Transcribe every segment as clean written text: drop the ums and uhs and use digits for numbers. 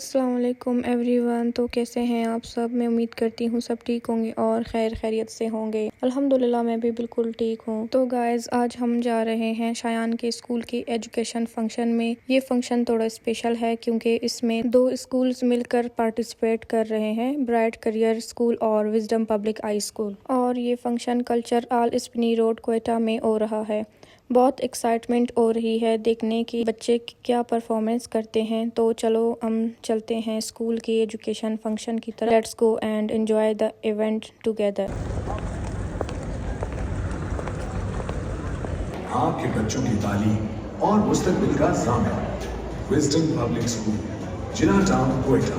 अस्सलाम वालेकुम एवरीवन। तो कैसे हैं आप सब? मैं उम्मीद करती हूँ सब ठीक होंगे और खैरियत से होंगे। अल्हम्दुलिल्लाह मैं भी बिल्कुल ठीक हूँ। तो गाइस आज हम जा रहे हैं शायान के स्कूल के एजुकेशन फंक्शन में। ये फंक्शन थोड़ा स्पेशल है क्योंकि इसमें 2 स्कूल्स मिलकर पार्टिसिपेट कर रहे हैं, ब्राइट करियर स्कूल और विजडम पब्लिक हाई स्कूल। और ये फंक्शन कल्चर आल स्पिनी रोड कोयटा में हो रहा है। बहुत एक्साइटमेंट हो रही है देखने की बच्चे क्या परफॉर्मेंस करते हैं। तो चलो हम चलते हैं स्कूल की एजुकेशन फंक्शन की तरफ। Let's go and enjoy the event together. आपके बच्चों की तालीम और मुस्तकबिल का ज़ामिन wisdom public school, Jinnah town, Quetta.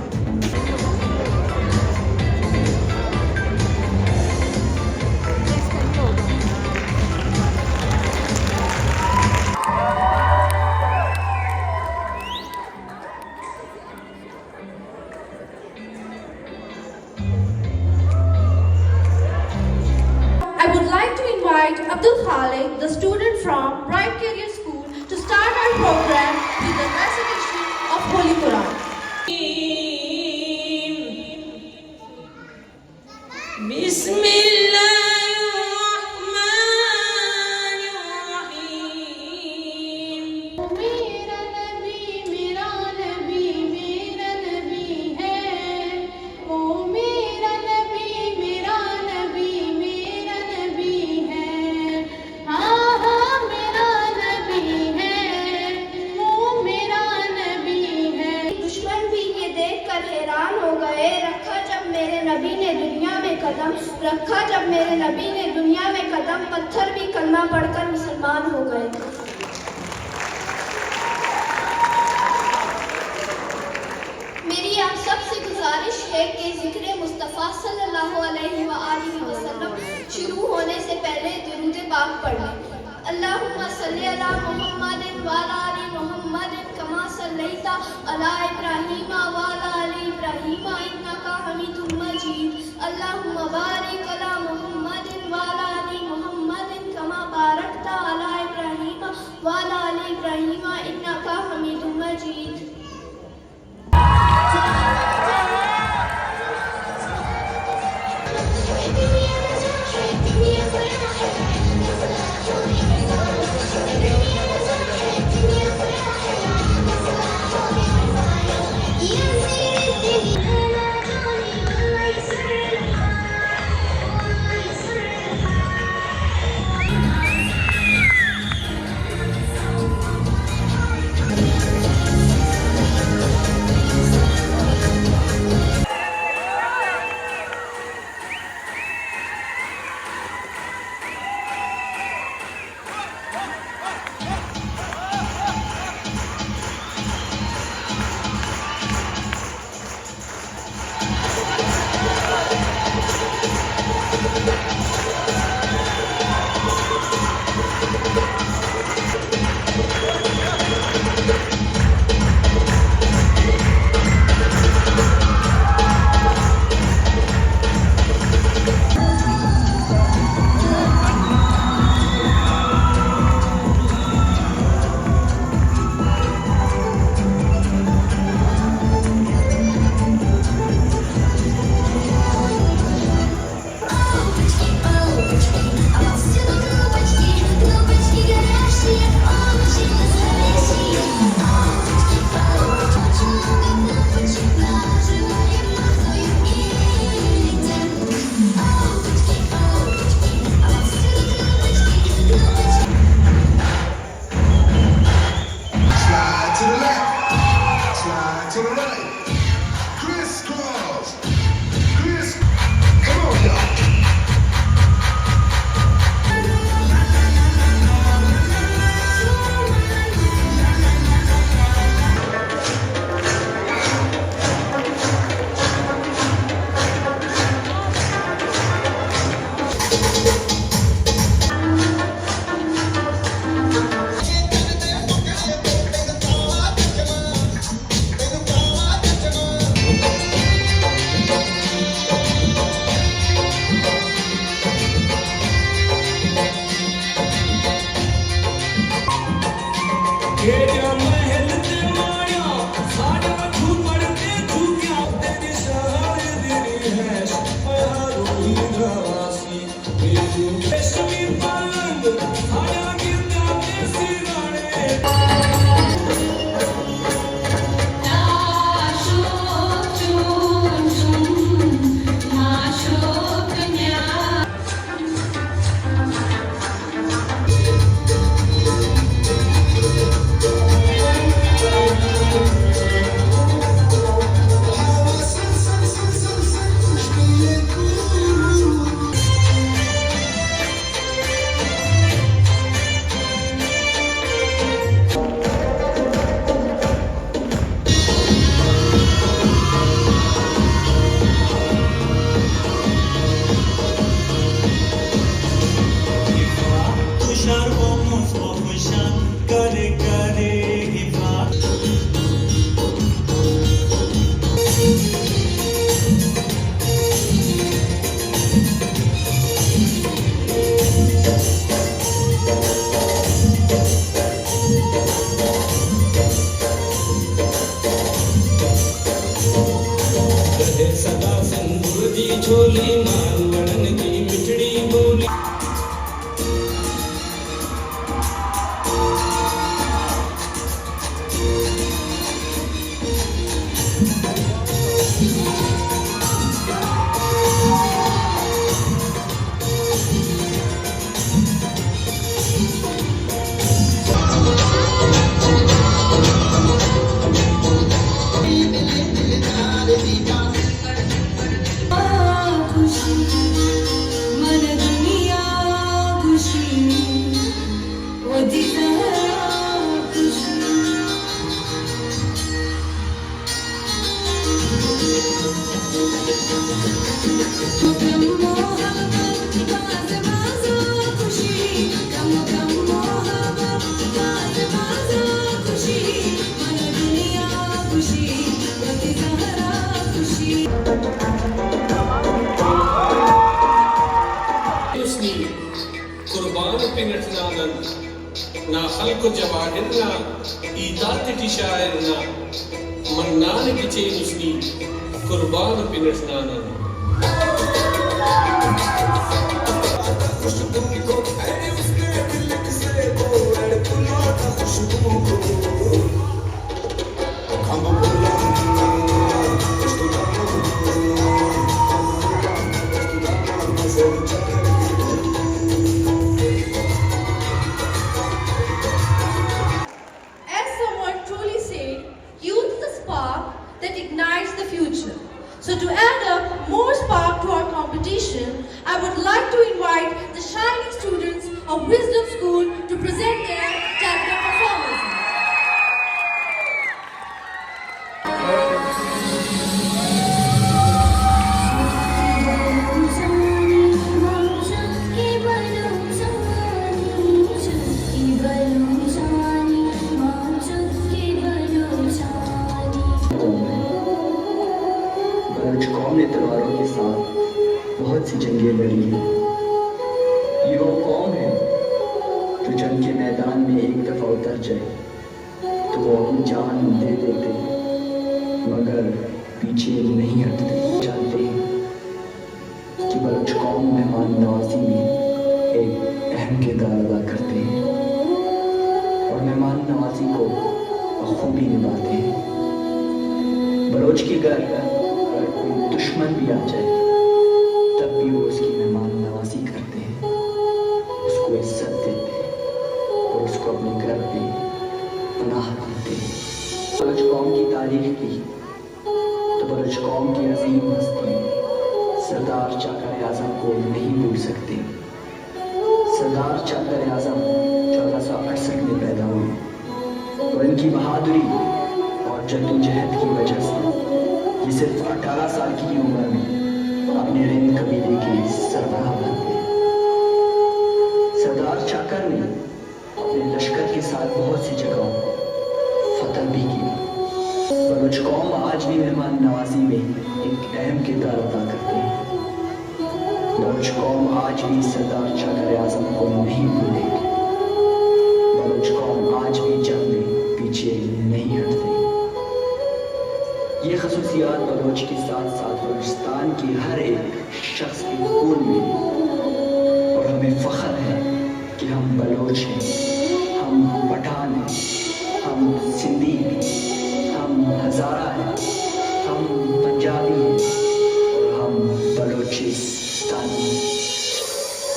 I would like to invite Abdul Khalik, the student from Bright Career School, to start our program with the recitation of Holy Quran. रखा जब मेरे नबी ने दुनिया में कदम, पत्थर भी कलमा पढ़कर मुसलमान हो गए। मेरी आप सबसे गुजारिश है कि जिक्र मुस्तफ़ा सल्लल्लाहु अलैहि वसल्लम शुरू होने से पहले दुरूद पाक पढ़ लें। अल्लाहुम्मा सल्ली अला मुहम्मदिन व अला आलि मुहम्मदिन कमा सल्लैता अला इब्राहीम व अला आलि इब्राहीम इन्नका हमीदुम मजीद। अल्लाहुम्मा बारिक अला मुहम्मदिन व अला आलि मुहम्मदिन कमा बारकता अला इब्राहीम व अला आलि इब्राहीम इन्नका हमीदुम मजीद। Yeah. सदा सिंदूर दी झोली मारवड़न की मिठड़ी बोली कुर्बान पिनटनानन ना खल्क जवाहिरना ईतात की शायरना मन्नान की चेनुस्नी कुर्बान पिनटनानन So to add up more spark to our competition, I would like to invite the shining students of Wisdom School to present their tableau performance. कौम ने तलवारों के साथ बहुत सी जंगें लड़ी हैं। ये वो कौम है जो जंग के मैदान में एक दफा उतर जाए तो वो अपनी जान दे देते हैं मगर पीछे नहीं हटते। जानते हैं कि बलोच कौम मेहमान नवाजी में एक अहम किरदार अदा करते हैं और मेहमान नवाजी को बखूबी निभाते हैं। बलोच के घर कोई दुश्मन भी आ जाए तब भी वो उसकी मेहमान नवाजी करते हैं, उसको इज्जत देते हैं और उसको अपने घर पे पनाह देते हैं। बलोच कौम की तारीफ की तो बलोच कौम की अजीम हस्ती सरदार चाकर आजम को नहीं भूल सकते। सरदार चाकर आजम 1468 में पैदा हुए और इनकी बहादुरी और जद्दोजहद की वजह से ये सिर्फ 18 साल की उम्र में अपने रिंद कबीले के सरबराह बन गए। सरदार चाकर ने अपने लश्कर के साथ बहुत सी जगहों फतह भी की। बलोच कौम आज भी मेहमान नवाजी में एक अहम किरदार अदा करते हैं। बलोच कौम आज भी सरदार चाकर आजम को नहीं भूलेगी। बलोच कौम आज भी जंग में पीछे नहीं हटती। ये खसूसियात बलोच के साथ साथ बलूचिस्तान के हर एक शख्स के खून में और बलोच हैं, हम पठान हैं, हम सिंधी हैं, हम हज़ारा हैं, हम पंजाबी हैं और हम बलोचिस्तानी हैं।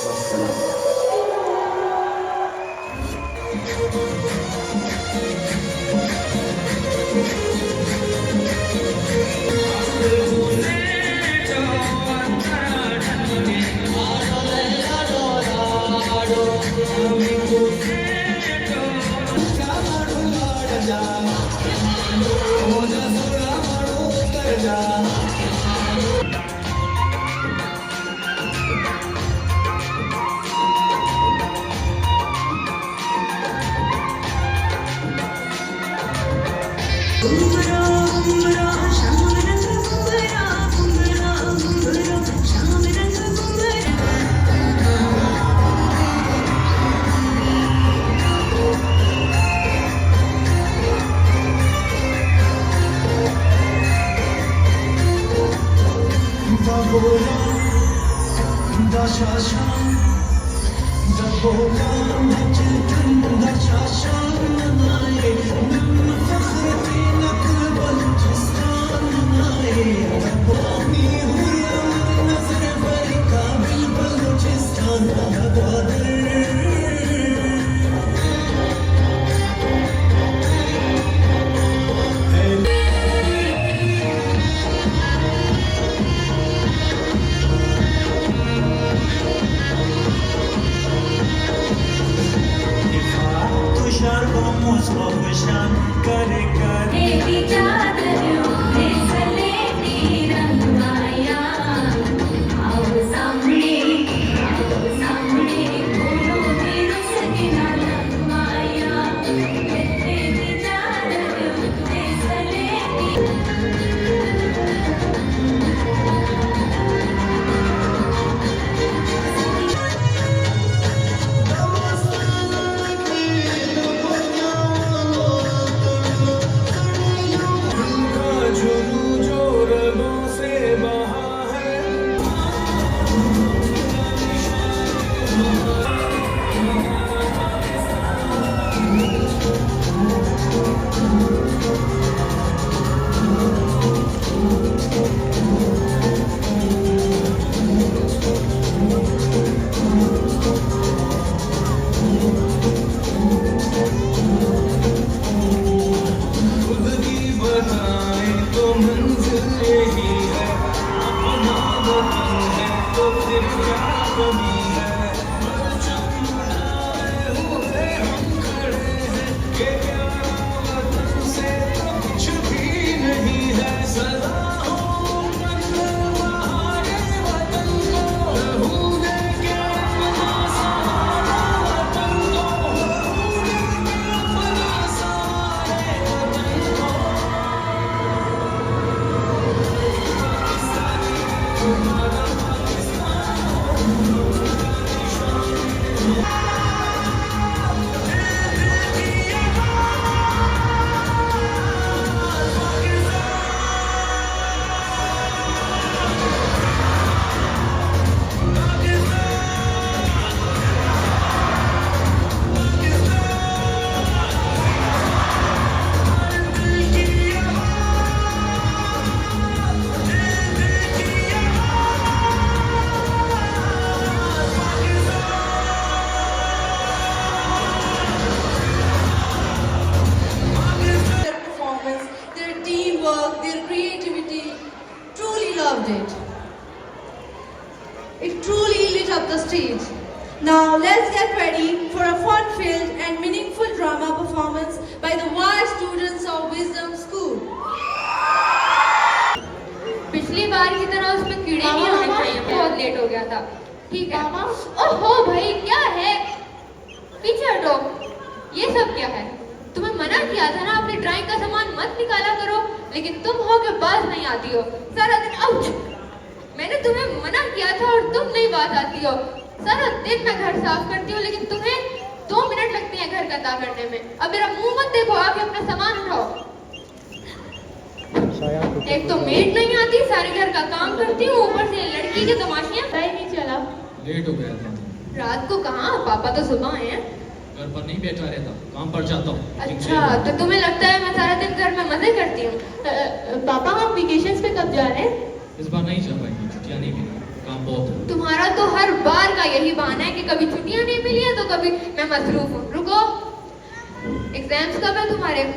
वस्सलाम। It truly lit up the stage. Now let's get ready for a fun-filled and meaningful drama performance by the wise students of Wisdom School. पिछली बार की तरह उसमें कीड़े नहीं होने चाहिए, बहुत लेट हो गया था। ठीक है। ओहो भाई क्या है? पीछे हटो। ये सब क्या है? तुम्हें मना किया था ना अपनी ड्राइंग का सामान मत निकाला करो, लेकिन तुम हो के बाज नहीं आती हो। सारा दिन आउच। मैंने तुम्हें मना किया था और तुम नहीं बात आती हो। सारा दिन मैं घर साफ करती हूँ, लेकिन तुम्हें 2 मिनट लगती है घर गंदा करने में। अब मेरा मुंह मत देखो, आके अपना सामान उठाओ। एक तो मेड नहीं आती, सारे घर का काम करती हूँ, ऊपर से लड़की के तमाशियाँ। पता ही नहीं चला, लेट हो गया था। रात को कहाँ, पापा तो सुबह आए हैं। घर पर नहीं बैठा रहता, काम पर जाता हूँ। अच्छा, तो तुम्हें लगता है मैं सारा दिन घर में मजे करती हूँ? पापा हम वेकेशंस पे कब जा रहे हैं? इस बार नहीं जा पाएंगे, छुट्टियाँ नहीं मिली, काम बहुत है। तुम्हारा तो हर बार का यही बहाना है कि कभी छुट्टियां नहीं मिली है तो कभी मैं मसरूफ हूँ। रुको, एग्जाम्स कब है तुम्हारे?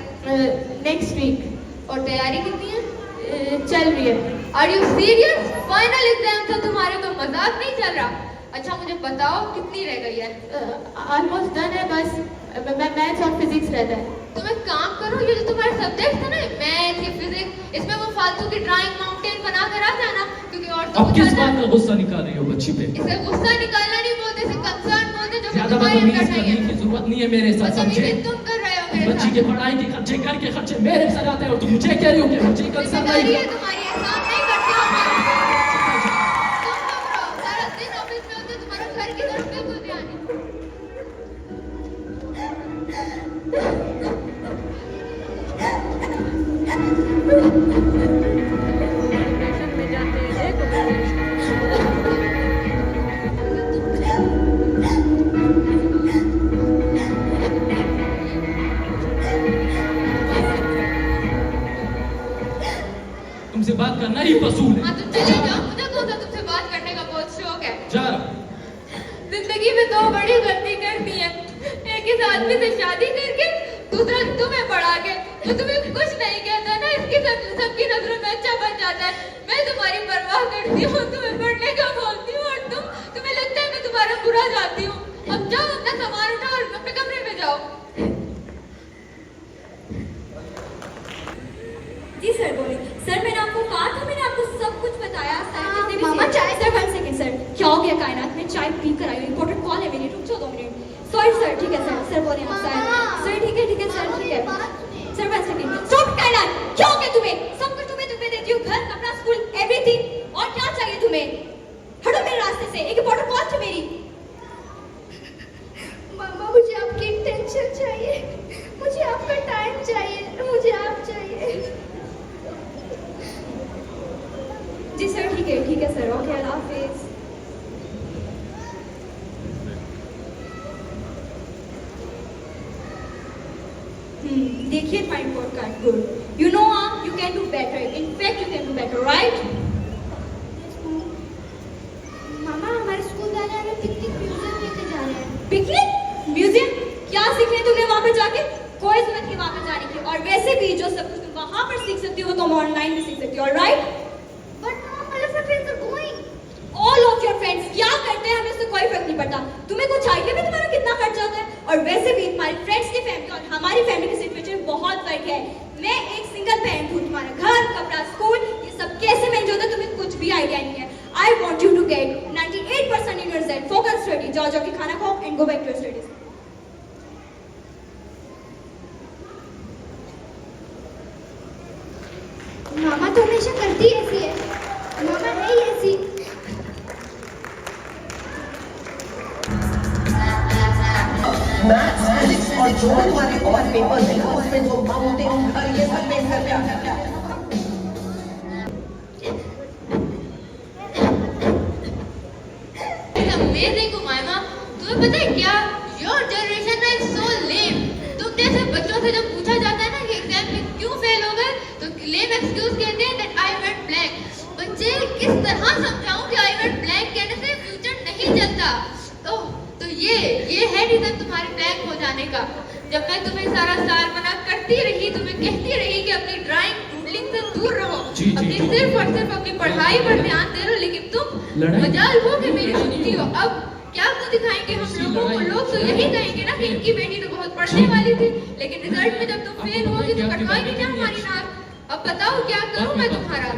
Next week. और तैयारी कितनी है? चल रही है। Are you serious? Final exams है तुम्हारे, तो मजाक नहीं चल रहा। अच्छा मुझे बताओ कितनी रह गई है? ऑलमोस्ट डन है, बस मैथ्स और फिजिक्स रहता है। तुम एक काम करो, ये जो तुम्हारे सब्जेक्ट है ना, मैथ या फिजिक्स, इसमें वो फालतू की ड्राइंग माउंटेन बना कर आ जाना, क्योंकि और तो अब किस बात का गुस्सा निकाल रही हो बच्ची पे? इसे गुस्सा निकालना नहीं बोलते, इसे कंसर्न बोलते, जो ज्यादा तुम्हारी बदतमीज अंदर नहीं करने है। की जरूरत नहीं है मेरे साथ, समझे? बदतमीजी तुम कर रहे हो मेरे बच्ची साथ। के पढ़ाई के खर्चे, घर के खर्चे मेरे सर आते हैं और तुम मुझे कह रही हो कि मुझे कंसर्न जिम्मेदारी नहीं है है। तुम्हारी, एहसान नहीं करते हो हमारा। तुम घबराओ, सारा दिन ऑफिस में होते हो, तुम्हारा घर की तरफ बिल्कुल ध्यान नहीं। तुमसे बात करना ही फसूल है। हाँ तो चले जाओ, मुझे कौन सा तुमसे बात करने का बहुत शौक है। जा रहा। जिंदगी में दो बड़ी गलती कर दी है, एक इस आदमी से शादी करके, दूसरा तुम्हें पढ़ा के। जो तुम्हें कुछ नहीं कहता ना, इसकी सबकी नजरों में अच्छा बन जाता है। मैं तुम्हारी परवाह करती हूँ, तुम्हें पढ़ने का बोलती हूँ और तुम्हें लगता है मैं तुम्हारा बुरा चाहती हूँ। अब जाओ अपना सामान उठाओ और अपने कमरे में जाओ। जी सर बोले। सर मैंने आपको कहा था, मैंने आपको सब कुछ बताया। मामा, चाय सर, 1 सेकंड सर। क्या हो गया? कायनात में चाय पी कर आई हूँ, इंपॉर्टेंट कॉल है मेरी, रुक जाओ 2 मिनट। सॉरी सर, ठीक है सर। सर बोले आप सर। सर ठीक है सर, ठीक है सर। 1 सेकंड। स्टॉप कायनात, क्या हो गया तुम्हें? सब कुछ तुम्हें देती हूँ, घर, कपड़ा, स्कूल, एवरीथिंग। और क्या चाहिए तुम्हें? हटो मेरे रास्ते से, एक इंपॉर्टेंट कॉल थी मेरी। मामा मुझे आपकी टेंशन चाहिए, मुझे आपका टाइम चाहिए, मुझे आप चाहिए। जी सर ठीक है सर। ओके, अल्लाह हाफिज। देखिए my report card, good. You know you can do better, in fact you can do better, right? मामा हमारे स्कूल वाले हमें पिकनिक म्यूजियम लेके जा रहे हैं। Picnic museum? क्या सीखने तुमने वहां पे जाके? कोई जरूरत नहीं वहां पे जाने की। और वैसे भी जो सब कुछ तुम वहां पर सीख सकती हो, तुम ऑनलाइन भी सीख सकती हो, right? But mom, all of our friends are going. All of your friends क्या करते हैं हमें उससे कोई फर्क नहीं पड़ता। तुम्हें कुछ आइडिया भी तुम्हारा कितना खर्चा होता है? और वैसे भी तुम्हारे फ्रेंड्स की फैमिली और हमारी फैमिली की सिचुएशन में बहुत फर्क है। मैं एक सिंगल पेरेंट हूँ, तुम्हारा घर, कपड़ा, स्कूल, ये सब कैसे मैनेज होता है तुम्हें कुछ भी आइडिया नहीं है। I want you to get 98% in yourself, focus study. जाओ जाके खाना खाओ and go back to your studies. मामा तो हमेशा करती ऐसी है, मामा है ही ऐसी। मैथ्स, फिजिक्स और जो हमारे और पेपर्स हैं उसमें जो माउंटेन और ये सब में घर पे आता है। Amazing Umayma, तुम्हें पता है क्या? Your generation is so lame. तुम जैसे बच्चों से जब पूछा जाता है ना कि एग्जाम में क्यों फेल हो गए, तो lame excuse कहते हैं that I went blank. बच्चे किस तरह समझाऊं कि I went blank कहने से फ्यूचर नहीं चलता। तो ये है रीजन तुम्हारे ब्लैंक हो जाने का। जब मैं तुम्हें सारा साल मना करती रही, तुम्हें कहती रही कि अपनी ड्राइंग डूडलिंग से दूर रहो, अपनी सिर्फ और सिर्फ अपनी पढ़ाई पर ध्यान दे रहो, लेकिन तुम मजाल हो कि मेरी सुनती हो। अब क्या मुंह दिखाएंगे हम लोगों को? लोग तो यही कहेंगे ना कि इनकी बेटी तो बहुत पढ़ने वाली थी, लेकिन रिजल्ट में जब तुम फेल होगी तो कटवाएंगे क्या हमारी नाक? अब बताओ क्या करूं मैं तुम्हारा?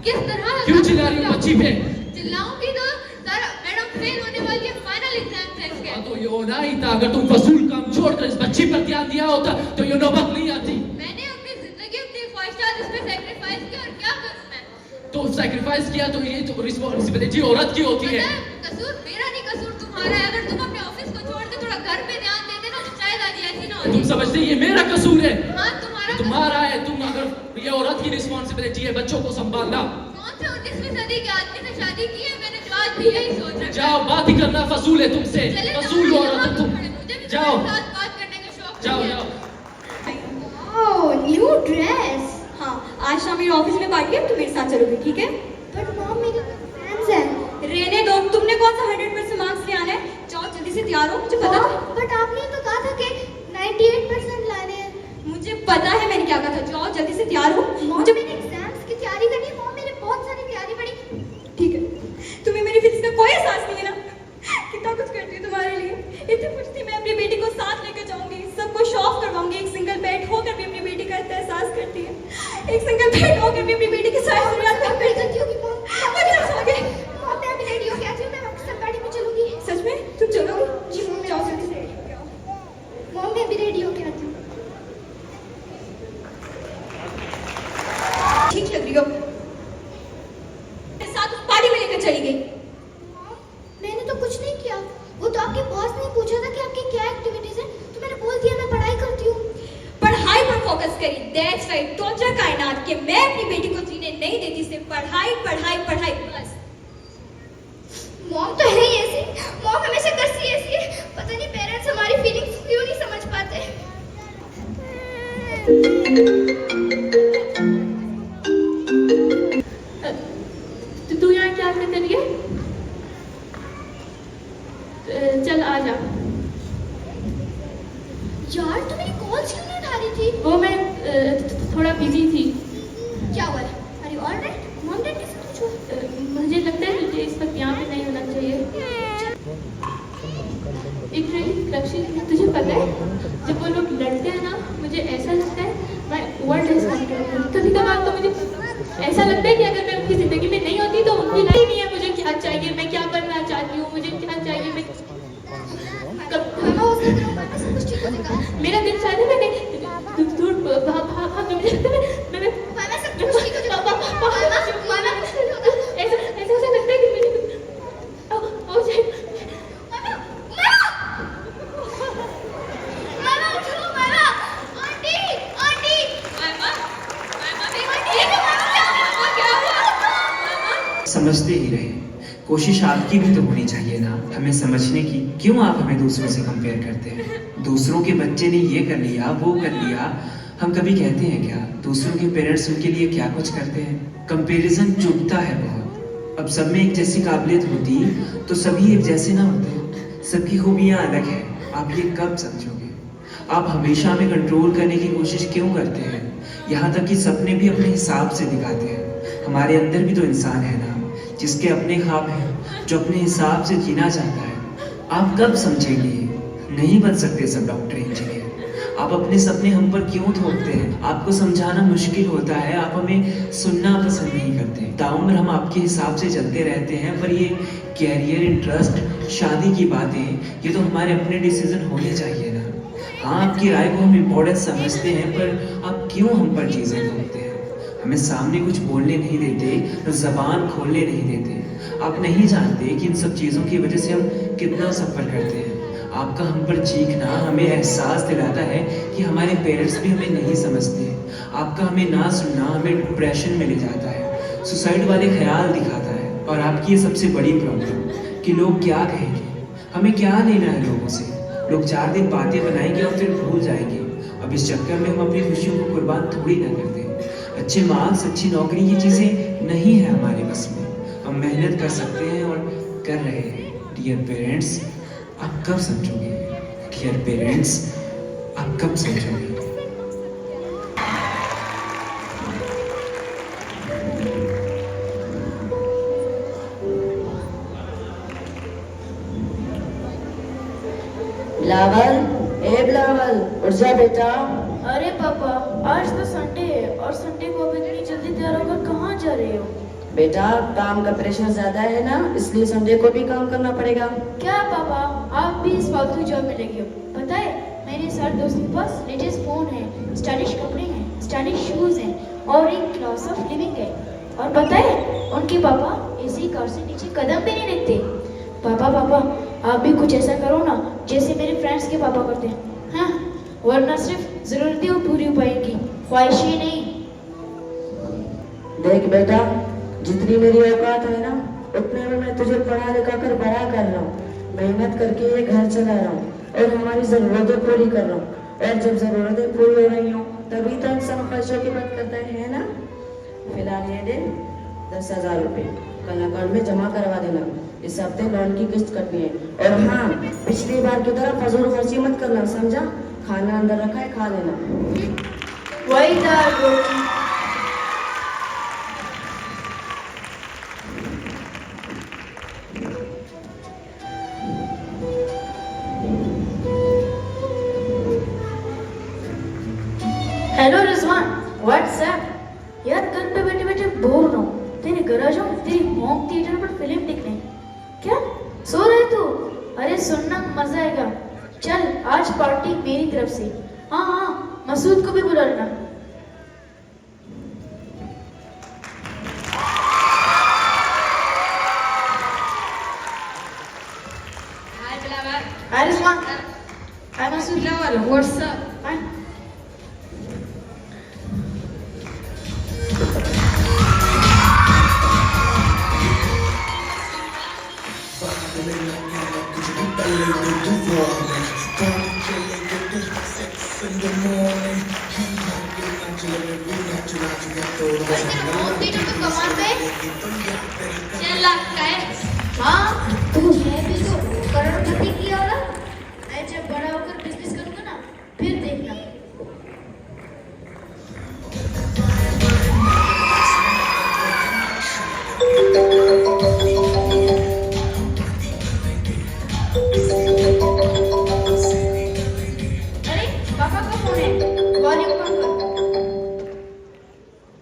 किस तरह क्यों चिल्ला रही हो बच्ची पे? चिल्लाऊंगी तो सारा मैडम फेल होने वाली है, फाइनल एग्जाम है इसके। तो ये होना ही था, अगर तुम फसूल काम छोड़कर इस बच्ची पर ध्यान दिया होता तो ये नौबत नहीं आती। मैंने अपनी जिंदगी अपनी ख्वाहिशात इसमें सैक्रिफाइस की, और क्या करूं मैं? तो सैक्रिफाइस किया तो ये तो रिस्पॉन्सिबिलिटी औरत की होती है। कसूर मेरा नहीं, कसूर तुम्हारा है। अगर तुम अपने ऑफिस को छोड़ के थोड़ा घर पे ध्यान देते ना तो शायद आज ऐसी ना होती। तुम समझते ये मेरा कसूर है? हाँ तुम्हारा है। तुम अगर ये औरत की रिस्पॉन्सिबिलिटी है बच्चों को संभालना। कौन से 19वीं सदी के आदमी से शादी की है? मैंने तो आज भी यही सोच रखा है। जाओ, बात ही करना फसूल है तुमसे। फसूल औरत तुम। मुझे भी जाओ। तुम्हारे साथ बात जाओ जाओ। New dress. हाँ, आज शाम मेरे ऑफिस में पार्टी है, तुम मेरे साथ चलोगी, ठीक है? बट मॉम मेरे एग्जाम्स हैं। रहने दो, तुमने कौन सा 100% मार्क्स ले आने हैं? जाओ जल्दी से तैयार हो, मुझे पता है। बट आपने तो कहा था कि 98% लाने हैं। मुझे पता है मैंने क्या कहा था। जाओ जल्दी से तैयार हो, मुझे मेरे एग्जाम्स की तैयारी करनी है। मॉम मेरे बहुत सारी तैयारी पड़ी। ठीक है, तुम्हें मेरी फीलिंग्स का कोई एहसास नहीं है ना? कितना कुछ करती हूँ तुम्हारे लिए। इतनी खुश थी मैं अपनी बेटी को साथ लेकर जाऊंगी, सबको शो ऑफ करवाऊंगी। एक सिंगल बेड होकर भी अपनी बेटी का इतना एहसास करती है। एक सिंगल बेड होकर भी अपनी बेटी के साथ जरूरत में कर देती होगी। मॉम मैं अभी रेडी हो गया थी, मैं आपके साथ गाड़ी में चलूंगी। सच में तुम चलोगी? जी मॉम, जाओ जल्दी से। मॉम मैं अभी रेडी हो के आती हूँ। ठीक लग रही हो। मेरे साथ उस पार्टी में लेकर चली गई। मैंने तो कुछ नहीं किया। वो तो आपके बॉस ने पूछा था कि आपकी क्या एक्टिविटीज हैं, तो मैंने बोल दिया मैं पढ़ाई करती हूँ। पढ़ाई पर फोकस करी। That's right. सोचा कायनात कि मैं अपनी बेटी को जीने नहीं देती, सिर्फ पढ़ाई पढ़ाई पढ़ाई बस। मॉम तो है ही ऐसी। मॉम हमेशा करती ऐसी है। पता नहीं पेरेंट्स हमारी फीलिंग्स क्यों नहीं समझ पाते। तू यहाँ क्या करते रही है? चल आ जा। यार तू मेरी कॉल्स क्यों नहीं उठा रही थी? वो मैं थोड़ा बिजी थी। क्या हुआ है? अरे ऑलराइट? मॉम डैड किसे पूछो? मुझे लगता है तुझे इस वक्त यहाँ पे नहीं होना चाहिए। एक लक्ष्य, तुझे पता है जब वो लोग लड़ते हैं ना, मुझे ऐसा लगता है मैं वर्ल्ड इज कंट्रोल। कभी कभार तो मुझे ऐसा लगता है कि अगर मैं उनकी जिंदगी में नहीं होती तो उनकी लाइफ नहीं है। मुझे क्या चाहिए, मैं क्या बनना चाहती हूँ, मुझे क्या चाहिए, मैं मेरा दिल चाहता है मैं दूर भाग मुझे लगता है मैं सब कुछ ठीक हो जाएगा। ऐसा लगता है कि मुझे हो जाए। समझते ही रहे। कोशिश आपकी भी तो होनी चाहिए ना हमें समझने की। क्यों आप हमें दूसरों से कंपेयर करते हैं? दूसरों के बच्चे ने ये कर लिया, वो कर लिया, हम कभी कहते हैं क्या? दूसरों के पेरेंट्स उनके लिए क्या कुछ करते हैं? कंपैरिजन चुभता है बहुत। अब सब में एक जैसी काबिलियत होती तो सभी एक जैसे ना होते। सबकी खूबियाँ अलग है। आप ये कब समझोगे? आप हमेशा हमें कंट्रोल करने की कोशिश क्यों करते हैं? यहाँ तक कि सपने भी अपने हिसाब से दिखाते हैं। हमारे अंदर भी तो इंसान है ना, जिसके अपने ख्वाब हैं, जो अपने हिसाब से जीना चाहता है। आप कब समझेंगे? नहीं बन सकते सब डॉक्टर इंजीनियर। आप अपने सपने हम पर क्यों थोपते हैं? आपको समझाना मुश्किल होता है, आप हमें सुनना पसंद नहीं करते। ताउम्र हम आपके हिसाब से चलते रहते हैं, पर ये कैरियर, इंटरेस्ट, शादी की बातें, ये तो हमारे अपने डिसीजन होने चाहिए ना। हाँ, आपकी राय को हम इम्पोर्टेंट समझते हैं, पर आप क्यों हम पर चीज़ें थोपते हैं? हमें सामने कुछ बोलने नहीं देते, ज़बान खोलने नहीं देते। आप नहीं जानते कि इन सब चीज़ों की वजह से हम कितना सफ़र करते हैं। आपका हम पर चीखना हमें एहसास दिलाता है कि हमारे पेरेंट्स भी हमें नहीं समझते। आपका हमें ना सुनना हमें डिप्रेशन में ले जाता है, सुसाइड वाले ख्याल दिखाता है। और आपकी ये सबसे बड़ी प्रॉब्लम कि लोग क्या कहेंगे। हमें क्या लेना है लोगों से? लोग 4 दिन बातें बनाएंगे और फिर भूल जाएंगे। अब इस चक्कर में हम अपनी खुशियों को कुर्बान थोड़ी ना करते। अच्छे मार्क्स, अच्छी नौकरी, ये चीज़ें नहीं है हमारे बस में। हम मेहनत कर सकते हैं और कर रहे हैं। डियर पेरेंट्स, आप कब समझोगे? डियर पेरेंट्स, आप कब समझोगे? बिलावल, बिलावल, उठ जा बेटा। अरे पापा, आज तो संडे है और संडे को अब इतनी जल्दी तैयार होकर कहाँ जा रहे हो? बेटा काम का प्रेशर ज्यादा है ना, इसलिए संडे को भी काम करना पड़ेगा। क्या पापा, आप भी इस फालतू जॉब में लगे हो? पता है मेरे सारे दोस्तों के पास लेटेस्ट फोन है, स्टाइलिश कपड़े हैं, स्टाइलिश शूज हैं और एक क्लास ऑफ लिविंग है। और पता है उनके पापा इसी कार से नीचे कदम भी नहीं रखते। पापा आप भी कुछ ऐसा करो ना जैसे मेरे फ्रेंड्स के पापा करते हैं, हाँ? वरना सिर्फ जरूरतें पूरी हो पाएंगी, ख्वाहिशें नहीं। देख बेटा, जितनी मेरी औकात है ना उतने में मैं तुझे पढ़ा लिखा कर बड़ा कर रहा हूँ, मेहनत करके ये घर चला रहा हूँ और हमारी जरूरतें पूरी कर रहा हूँ। और जब जरूरतें पूरी हो रही हो तभी तो इंसान खर्चों की बात करता है ना। फिलहाल ये दे 10,000 रुपये कल अकाउंट में जमा करवा देना। इस हफ्ते लोन की किस्त कटनी है। और हाँ, पिछली बार की तरह फजूल खर्ची मत करना, समझा? खाना अंदर रखा है, खा लेना। वही दाल रोटी। Hello Rizwan, what's up. यार घर पे बैठे बैठे बोर हो रहा हूँ, तेरे घर आ जाऊँ तेरी होम थिएटर पर फिल्म देखने। क्या सो रहे तू? अरे सुनना मजा आएगा। चल आज पार्टी मेरी तरफ से। हाँ हाँ, मसूद को भी बुला लेना। हाय बिलावल। हाय रिजवान। हाय मसूद। बिलावल, व्हाट्सएप। हाय। हाँ तू है भी तो करोड़पति की औरत। मैं जब बड़ा होकर बिजनेस करूंगा ना फिर देखना। अरे पापा का फोन है, वॉल्यूम कम कर।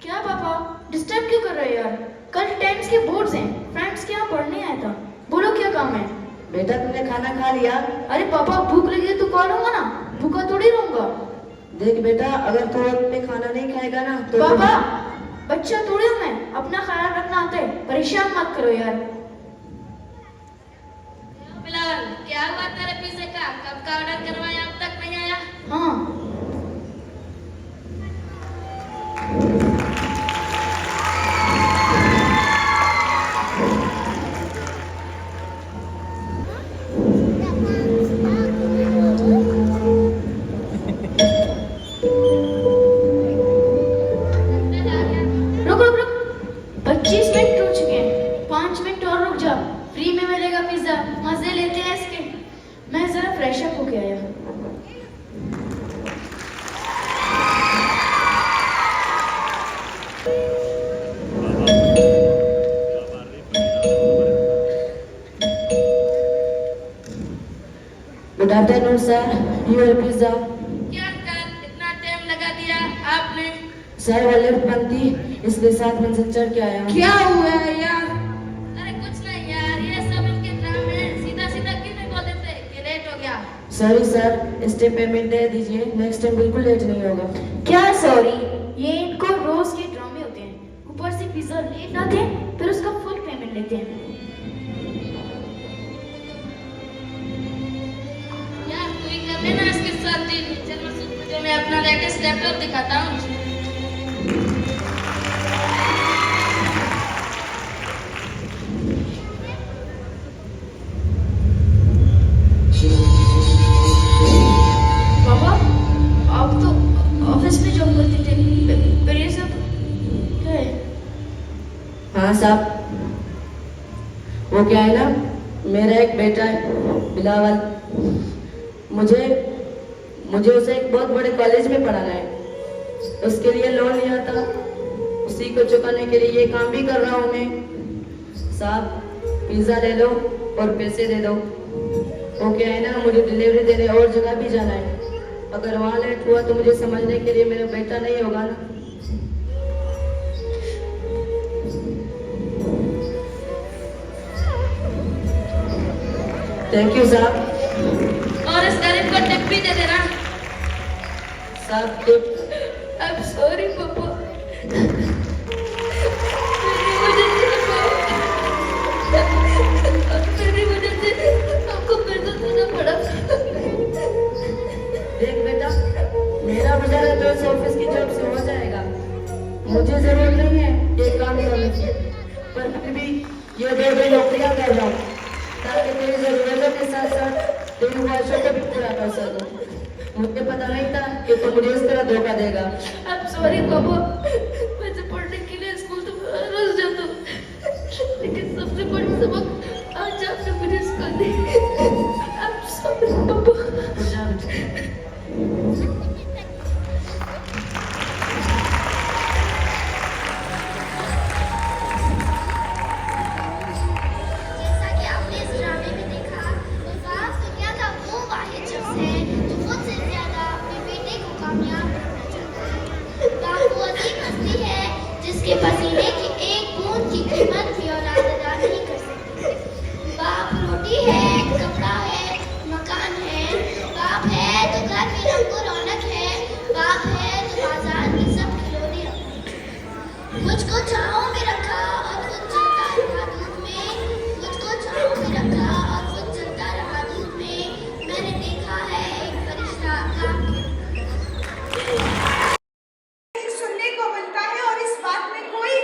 क्या पापा डिस्टर्ब क्यों कर रहे हो यार? कल टेंथ के बोर्ड्स हैं, फ्रेंड्स के यहाँ पढ़ने आया था। बोलो क्या काम है? बेटा तुमने खाना खा लिया? अरे पापा भूख लगी है तो कॉल होगा ना, भूखा थोड़ी रहूंगा। देख बेटा, अगर तू वक्त पे खाना नहीं खाएगा ना तो पापा बच्चा थोड़ी हूँ मैं, अपना ख्याल रखना आता है, परेशान मत करो यार। बिलावल, क्या हुआ तेरे पिज़्ज़ा का? कब का ऑर्डर करवाया अब तक नहीं आया? हाँ रुक रुक रुक, 25 मिनट हो चुके हैं, 5 मिनट और रुक जा, फ्री में मिलेगा पिज्जा, मजे लेते हैं इसके। मैं जरा फ्रेश अप होके आया। Good afternoon sir, your pizza. क्या कर इतना टाइम लगा दिया आपने? सर वो लिफ्ट बंद थी इसलिए 7 मंजिल चढ़ के आया। क्या हुआ है यार? अरे कुछ नहीं यार, ये सब इनके ड्रामे हैं। सीधा सीधा क्यों नहीं बोल देते कि लेट हो गया? सॉरी सर, स्टेप पेमेंट दे दीजिए, नेक्स्ट टाइम बिल्कुल लेट नहीं होगा। क्या सॉरी? ये इनको रोज के ड्रामे होते हैं, ऊपर से पिज्जा लेट आते हैं फिर उसका फुल पेमेंट लेते हैं। यार तू ही कर लेना इसके साथ डील। चल मसूद, तुझे मैं अपना लेटेस्ट लैपटॉप दिखाता हूँ। पापा आप तो ऑफिस में जॉब करते थे, पर ये सब क्या है? हाँ साहब, वो क्या है ना, मेरा एक बेटा है बिलावल, मुझे उसे एक बहुत बड़े कॉलेज में पढ़ाना है। उसके लिए लोन लिया था, उसी को चुकाने के लिए ये काम भी कर रहा हूँ मैं। साहब पिज़्ज़ा ले लो और पैसे दे दो। वो क्या है ना, मुझे डिलीवरी देने और जगह भी जाना है। अगर वहाँ लेट हुआ तो मुझे समझने के लिए मेरा बेटा नहीं होगा ना। थैंक यू साहब। और इस गरीब को टिप भी दे देना। साहब टिप। I'm sorry पापा, मेरी वजह से आपको पैसा देना पड़ा। देख बेटा, मेरा गुजारा तो इस ऑफिस की जॉब से हो जाएगा, मुझे जरूरत नहीं है ये काम करने की, पर फिर भी ये 2 नौकरियां कर रहा हूँ ताकि तेरी जरूरतों के साथ साथ तेरी ख्वाहिशों को भी पूरा कर सकूं। मुझे पता नहीं तो मुझे इस तरह धोखा देगा। I'm sorry पापा, वैसे पढ़ने के लिए स्कूल तो रोज जाता हूँ, लेकिन सबसे बड़ी सबक आज आपने मुझे सिखा दी। I'm sorry पापा। जैसा कि आपने इस ड्रामे में देखा, इरफान दुनिया का वो वाहिद शख्स है जो खुद से ज्यादा अपने बेटे को कामयाब करना चाहता है। बाप वो अजीब हस्ती है जिसके पसीने की एक बूंद की कीमत भी औलाद अदा नहीं कर सकती। बाप रोटी है, कपड़ा है, मकान है, बाप है तो घर में रंगो रौनक है, बाप है तो बाजार में सब खिलौने रखते हैं। मुझको छांव में रखा और खुद चलता रहा धूप में, मुझको छांव में रखा और खुद चलता रहा धूप में। मैंने देखा है एक फरिश्ता काम सुनने को मिलता है और इस बात में कोई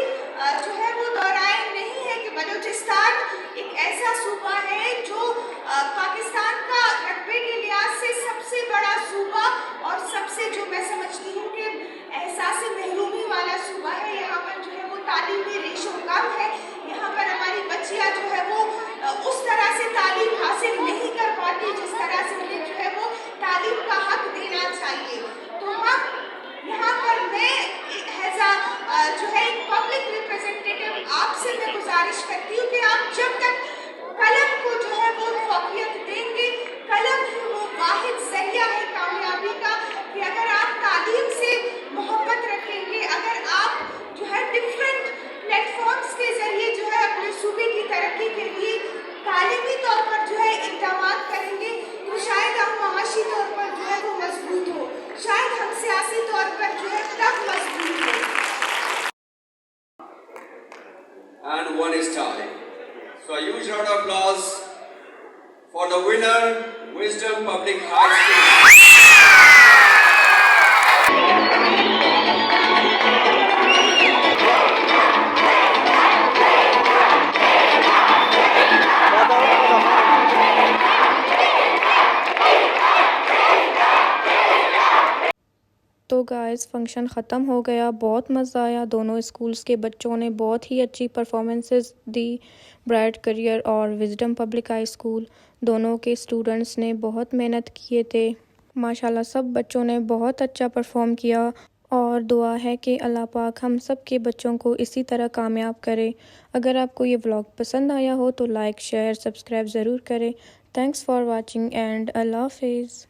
जो है वो दोहराए नहीं है कि बलूचिस्तान एक ऐसा सूबा है जो पाकिस्तान का रकबे के लिहाज से सबसे बड़ा सूबा और सबसे जो मैं समझती हूँ कि एहसास महरूमी वाला सूबा है। यहाँ पर जो है वो तालीमी रेशो कम है, यहाँ पर हमारी बच्चियाँ जो है वो उस तरह से तालीम हासिल नहीं कर पाती जिस तरह से उन्हें जो है वो तालीम का हक देना चाहिए। तो हम यहाँ पर मैं जो है एक पब्लिक रिप्रेजेंटेटिव आपसे मैं गुजारिश करती हूँ कि आप जब तक कलम को जो है वो फौकियत देंगे, कलम ही वो वाहिद जरिया है कामयाबी का कि अगर आप तालीम से मोहब्बत रखेंगे, अगर आप जो है डिफरेंट प्लेटफॉर्म्स के जरिए जो है अपने सूबे की तरक्की के लिए तालीमी तौर पर जो है इक़दाम करेंगे तो शायद हम माशी तौर पर जो है वो मजबूत हो, शायद हम सियासी तौर पर जो है तब मजबूत हो। And one is tie. So a huge round of applause for the winner, Wisdom Public High School. तो गाइस फंक्शन ख़त्म हो गया, बहुत मज़ा आया। दोनों स्कूल्स के बच्चों ने बहुत ही अच्छी परफॉर्मेंसेस दी। ब्राइट करियर और विजडम पब्लिक हाई स्कूल दोनों के स्टूडेंट्स ने बहुत मेहनत किए थे। माशाल्लाह सब बच्चों ने बहुत अच्छा परफॉर्म किया और दुआ है कि अल्लाह पाक हम सब के बच्चों को इसी तरह कामयाब करे। अगर आपको ये व्लॉग पसंद आया हो तो लाइक शेयर सब्सक्राइब ज़रूर करें। थैंक्स फॉर वॉचिंग एंड अल्लाह हाफिज़।